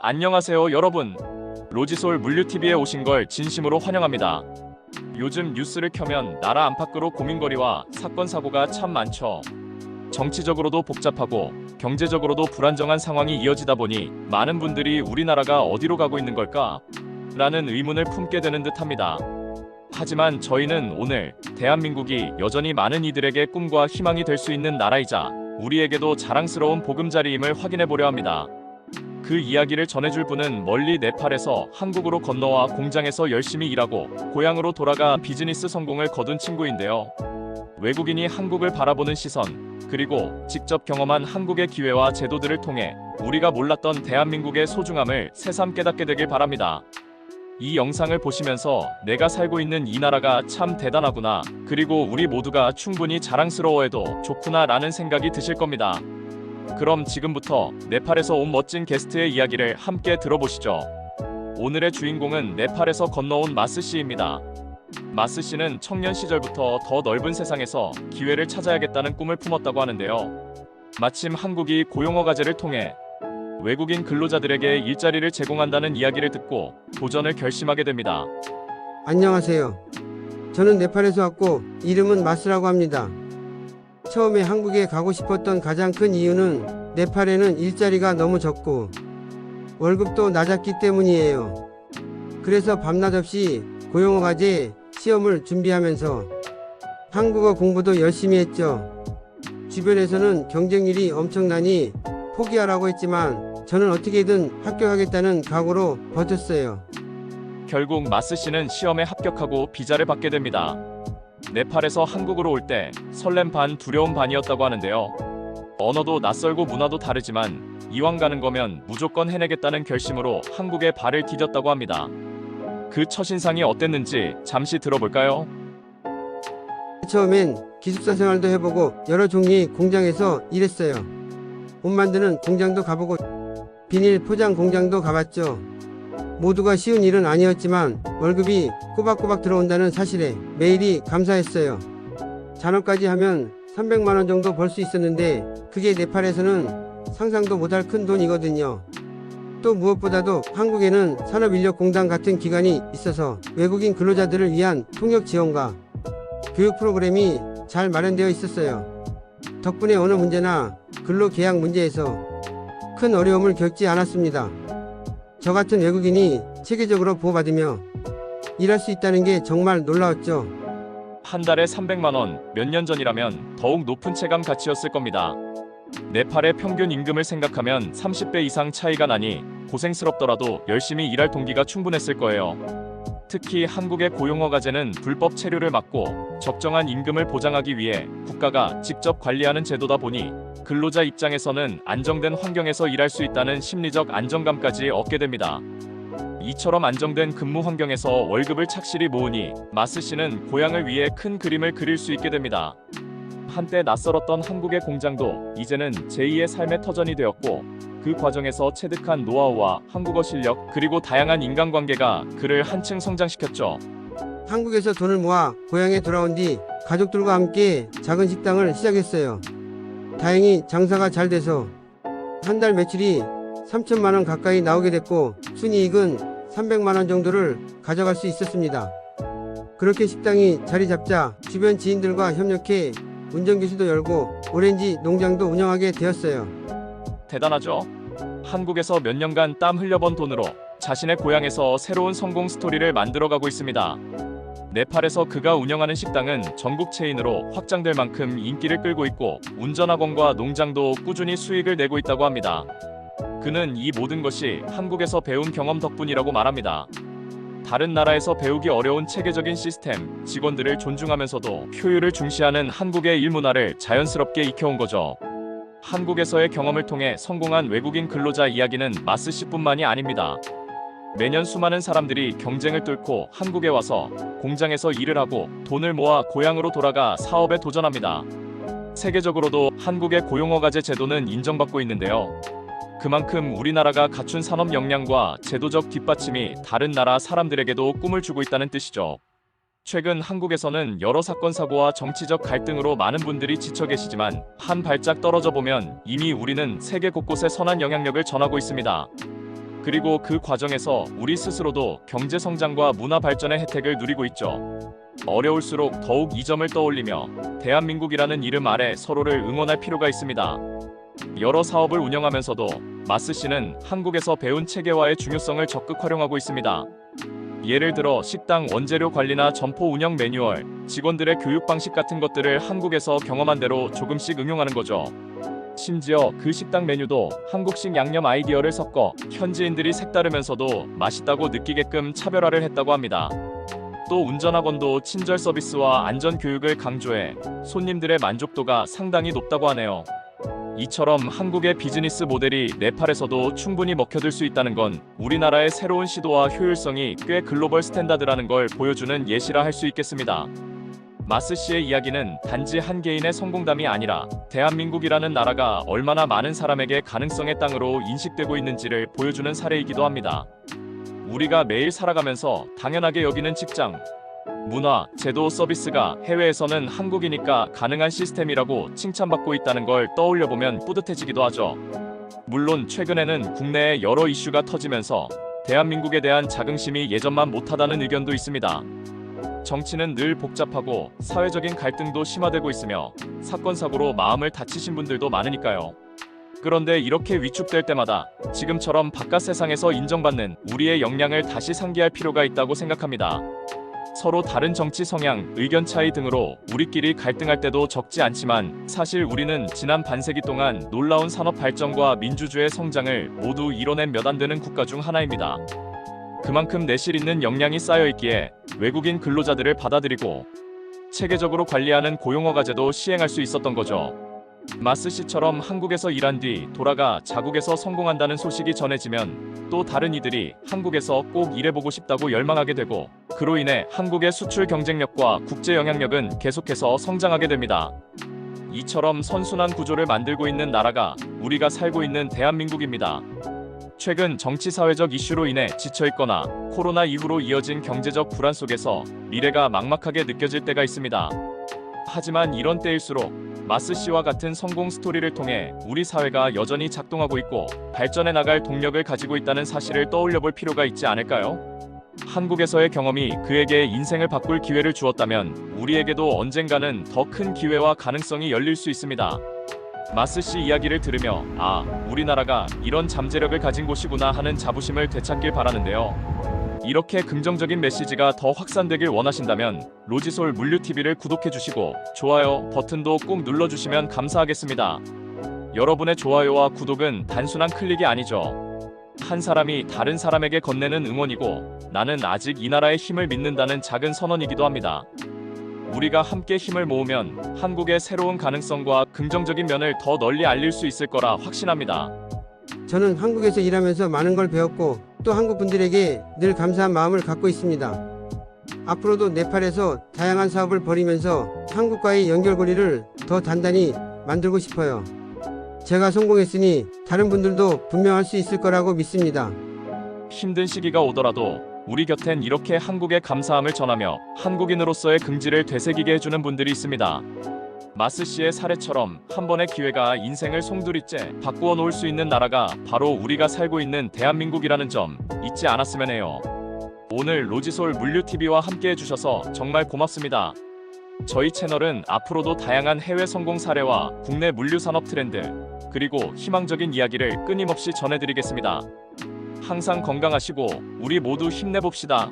안녕하세요 여러분. 로지솔 물류TV에 오신 걸 진심으로 환영합니다. 요즘 뉴스를 켜면 나라 안팎으로 고민거리와 사건 사고가 참 많죠. 정치적으로도 복잡하고 경제적으로도 불안정한 상황이 이어지다 보니 많은 분들이 우리나라가 어디로 가고 있는 걸까? 라는 의문을 품게 되는 듯합니다. 하지만 저희는 오늘 대한민국이 여전히 많은 이들에게 꿈과 희망이 될 수 있는 나라이자 우리에게도 자랑스러운 보금자리임을 확인해 보려 합니다. 그 이야기를 전해줄 분은 멀리 네팔에서 한국으로 건너와 공장에서 열심히 일하고 고향으로 돌아가 비즈니스 성공을 거둔 친구인데요. 외국인이 한국을 바라보는 시선, 그리고 직접 경험한 한국의 기회와 제도들을 통해 우리가 몰랐던 대한민국의 소중함을 새삼 깨닫게 되길 바랍니다. 이 영상을 보시면서 내가 살고 있는 이 나라가 참 대단하구나, 그리고 우리 모두가 충분히 자랑스러워해도 좋구나 라는 생각이 드실 겁니다. 그럼 지금부터 네팔에서 온 멋진 게스트의 이야기를 함께 들어보시죠. 오늘의 주인공은 네팔에서 건너온 마스 씨입니다. 마스 씨는 청년 시절부터 더 넓은 세상에서 기회를 찾아야겠다는 꿈을 품었다고 하는데요. 마침 한국이 고용허가제를 통해 외국인 근로자들에게 일자리를 제공한다는 이야기를 듣고 도전을 결심하게 됩니다. 안녕하세요. 저는 네팔에서 왔고 이름은 마스라고 합니다. 처음에 한국에 가고 싶었던 가장 큰 이유는 네팔에는 일자리가 너무 적고 월급도 낮았기 때문이에요. 그래서 밤낮 없이 고용허가제 시험을 준비하면서 한국어 공부도 열심히 했죠. 주변에서는 경쟁률이 엄청나니 포기하라고 했지만 저는 어떻게든 합격하겠다는 각오로 버텼어요. 결국 마스 씨는 시험에 합격하고 비자를 받게 됩니다. 네팔에서 한국으로 올 때 설렘 반 두려움 반이었다고 하는데요. 언어도 낯설고 문화도 다르지만 이왕 가는 거면 무조건 해내겠다는 결심으로 한국에 발을 디뎠다고 합니다. 그 첫인상이 어땠는지 잠시 들어볼까요? 처음엔 기숙사 생활도 해보고 여러 종류의 공장에서 일했어요. 옷 만드는 공장도 가보고 비닐 포장 공장도 가봤죠. 모두가 쉬운 일은 아니었지만 월급이 꼬박꼬박 들어온다는 사실에 매일이 감사했어요. 잔업까지 하면 300만 원 정도 벌 수 있었는데 그게 네팔에서는 상상도 못할 큰 돈이거든요. 또 무엇보다도 한국에는 산업인력공단 같은 기관이 있어서 외국인 근로자들을 위한 통역 지원과 교육 프로그램이 잘 마련되어 있었어요. 덕분에 어느 문제나 근로계약 문제에서 큰 어려움을 겪지 않았습니다. 저 같은 외국인이 체계적으로 보호받으며 일할 수 있다는 게 정말 놀라웠죠. 한 달에 300만 원, 몇 년 전이라면 더욱 높은 체감 가치였을 겁니다. 네팔의 평균 임금을 생각하면 30배 이상 차이가 나니 고생스럽더라도 열심히 일할 동기가 충분했을 거예요. 특히 한국의 고용허가제는 불법 체류를 막고 적정한 임금을 보장하기 위해 국가가 직접 관리하는 제도다 보니 근로자 입장에서는 안정된 환경에서 일할 수 있다는 심리적 안정감까지 얻게 됩니다. 이처럼 안정된 근무 환경에서 월급을 착실히 모으니 마스 씨는 고향을 위해 큰 그림을 그릴 수 있게 됩니다. 한때 낯설었던 한국의 공장도 이제는 제2의 삶의 터전이 되었고 그 과정에서 체득한 노하우와 한국어 실력, 그리고 다양한 인간관계가 그를 한층 성장시켰죠. 한국에서 돈을 모아 고향에 돌아온 뒤 가족들과 함께 작은 식당을 시작했어요. 다행히 장사가 잘 돼서 한 달 매출이 3천만 원 가까이 나오게 됐고 순이익은 300만 원 정도를 가져갈 수 있었습니다. 그렇게 식당이 자리 잡자 주변 지인들과 협력해 운전기수도 열고 오렌지 농장도 운영하게 되었어요. 대단하죠? 한국에서 몇 년간 땀 흘려번 돈으로 자신의 고향에서 새로운 성공 스토리를 만들어가고 있습니다. 네팔에서 그가 운영하는 식당은 전국 체인으로 확장될 만큼 인기를 끌고 있고 운전학원과 농장도 꾸준히 수익을 내고 있다고 합니다. 그는 이 모든 것이 한국에서 배운 경험 덕분이라고 말합니다. 다른 나라에서 배우기 어려운 체계적인 시스템, 직원들을 존중하면서도 효율을 중시하는 한국의 일문화를 자연스럽게 익혀온 거죠. 한국에서의 경험을 통해 성공한 외국인 근로자 이야기는 마스 씨뿐만이 아닙니다. 매년 수많은 사람들이 경쟁을 뚫고 한국에 와서 공장에서 일을 하고 돈을 모아 고향으로 돌아가 사업에 도전합니다. 세계적으로도 한국의 고용허가제 제도는 인정받고 있는데요. 그만큼 우리나라가 갖춘 산업 역량과 제도적 뒷받침이 다른 나라 사람들에게도 꿈을 주고 있다는 뜻이죠. 최근 한국에서는 여러 사건 사고와 정치적 갈등으로 많은 분들이 지쳐 계시지만 한 발짝 떨어져 보면 이미 우리는 세계 곳곳에 선한 영향력을 전하고 있습니다. 그리고 그 과정에서 우리 스스로도 경제 성장과 문화 발전의 혜택을 누리고 있죠. 어려울수록 더욱 이 점을 떠올리며 대한민국이라는 이름 아래 서로를 응원할 필요가 있습니다. 여러 사업을 운영하면서도 마스 씨는 한국에서 배운 체계화의 중요성을 적극 활용하고 있습니다. 예를 들어 식당 원재료 관리나 점포 운영 매뉴얼, 직원들의 교육 방식 같은 것들을 한국에서 경험한 대로 조금씩 응용하는 거죠. 심지어 그 식당 메뉴도 한국식 양념 아이디어를 섞어 현지인들이 색다르면서도 맛있다고 느끼게끔 차별화를 했다고 합니다. 또 운전학원도 친절 서비스와 안전 교육을 강조해 손님들의 만족도가 상당히 높다고 하네요. 이처럼 한국의 비즈니스 모델이 네팔에서도 충분히 먹혀들 수 있다는 건 우리나라의 새로운 시도와 효율성이 꽤 글로벌 스탠다드라는 걸 보여주는 예시라 할 수 있겠습니다. 마스 씨의 이야기는 단지 한 개인의 성공담이 아니라 대한민국이라는 나라가 얼마나 많은 사람에게 가능성의 땅으로 인식되고 있는지를 보여주는 사례이기도 합니다. 우리가 매일 살아가면서 당연하게 여기는 직장, 문화, 제도, 서비스가 해외에서는 한국이니까 가능한 시스템이라고 칭찬받고 있다는 걸 떠올려보면 뿌듯해지기도 하죠. 물론 최근에는 국내에 여러 이슈가 터지면서 대한민국에 대한 자긍심이 예전만 못하다는 의견도 있습니다. 정치는 늘 복잡하고 사회적인 갈등도 심화되고 있으며 사건 사고로 마음을 다치신 분들도 많으니까요. 그런데 이렇게 위축될 때마다 지금처럼 바깥 세상에서 인정받는 우리의 역량을 다시 상기할 필요가 있다고 생각합니다. 서로 다른 정치 성향, 의견 차이 등으로 우리끼리 갈등할 때도 적지 않지만 사실 우리는 지난 반세기 동안 놀라운 산업 발전과 민주주의 성장을 모두 이뤄낸 몇 안 되는 국가 중 하나입니다. 그만큼 내실 있는 역량이 쌓여 있기에 외국인 근로자들을 받아들이고 체계적으로 관리하는 고용허가제도 시행할 수 있었던 거죠. 마스 씨처럼 한국에서 일한 뒤 돌아가 자국에서 성공한다는 소식이 전해지면 또 다른 이들이 한국에서 꼭 일해보고 싶다고 열망하게 되고 그로 인해 한국의 수출 경쟁력과 국제 영향력은 계속해서 성장하게 됩니다. 이처럼 선순환 구조를 만들고 있는 나라가 우리가 살고 있는 대한민국입니다. 최근 정치 사회적 이슈로 인해 지쳐있거나 코로나 이후로 이어진 경제적 불안 속에서 미래가 막막하게 느껴질 때가 있습니다. 하지만 이런 때일수록 마스 씨와 같은 성공 스토리를 통해 우리 사회가 여전히 작동하고 있고 발전해 나갈 동력을 가지고 있다는 사실을 떠올려 볼 필요가 있지 않을까요? 한국에서의 경험이 그에게 인생을 바꿀 기회를 주었다면 우리에게도 언젠가는 더 큰 기회와 가능성이 열릴 수 있습니다. 마스 씨 이야기를 들으며 우리나라가 이런 잠재력을 가진 곳이구나 하는 자부심을 되찾길 바라는데요. 이렇게 긍정적인 메시지가 더 확산되길 원하신다면 로지솔 물류TV를 구독해주시고 좋아요 버튼도 꼭 눌러주시면 감사하겠습니다. 여러분의 좋아요와 구독은 단순한 클릭이 아니죠. 한 사람이 다른 사람에게 건네는 응원이고 나는 아직 이 나라의 힘을 믿는다는 작은 선언이기도 합니다. 우리가 함께 힘을 모으면 한국의 새로운 가능성과 긍정적인 면을 더 널리 알릴 수 있을 거라 확신합니다. 저는 한국에서 일하면서 많은 걸 배웠고 또 한국 분들에게 늘 감사한 마음을 갖고 있습니다. 앞으로도 네팔에서 다양한 사업을 벌이면서 한국과의 연결고리를 더 단단히 만들고 싶어요. 제가 성공했으니 다른 분들도 분명 할 수 있을 거라고 믿습니다. 힘든 시기가 오더라도 우리 곁엔 이렇게 한국에 감사함을 전하며 한국인으로서의 긍지를 되새기게 해주는 분들이 있습니다. 마스 씨의 사례처럼 한 번의 기회가 인생을 송두리째 바꾸어 놓을 수 있는 나라가 바로 우리가 살고 있는 대한민국이라는 점 잊지 않았으면 해요. 오늘 로지솔 물류TV와 함께 해주셔서 정말 고맙습니다. 저희 채널은 앞으로도 다양한 해외 성공 사례와 국내 물류 산업 트렌드 그리고 희망적인 이야기를 끊임없이 전해드리겠습니다. 항상 건강하시고 우리 모두 힘내봅시다.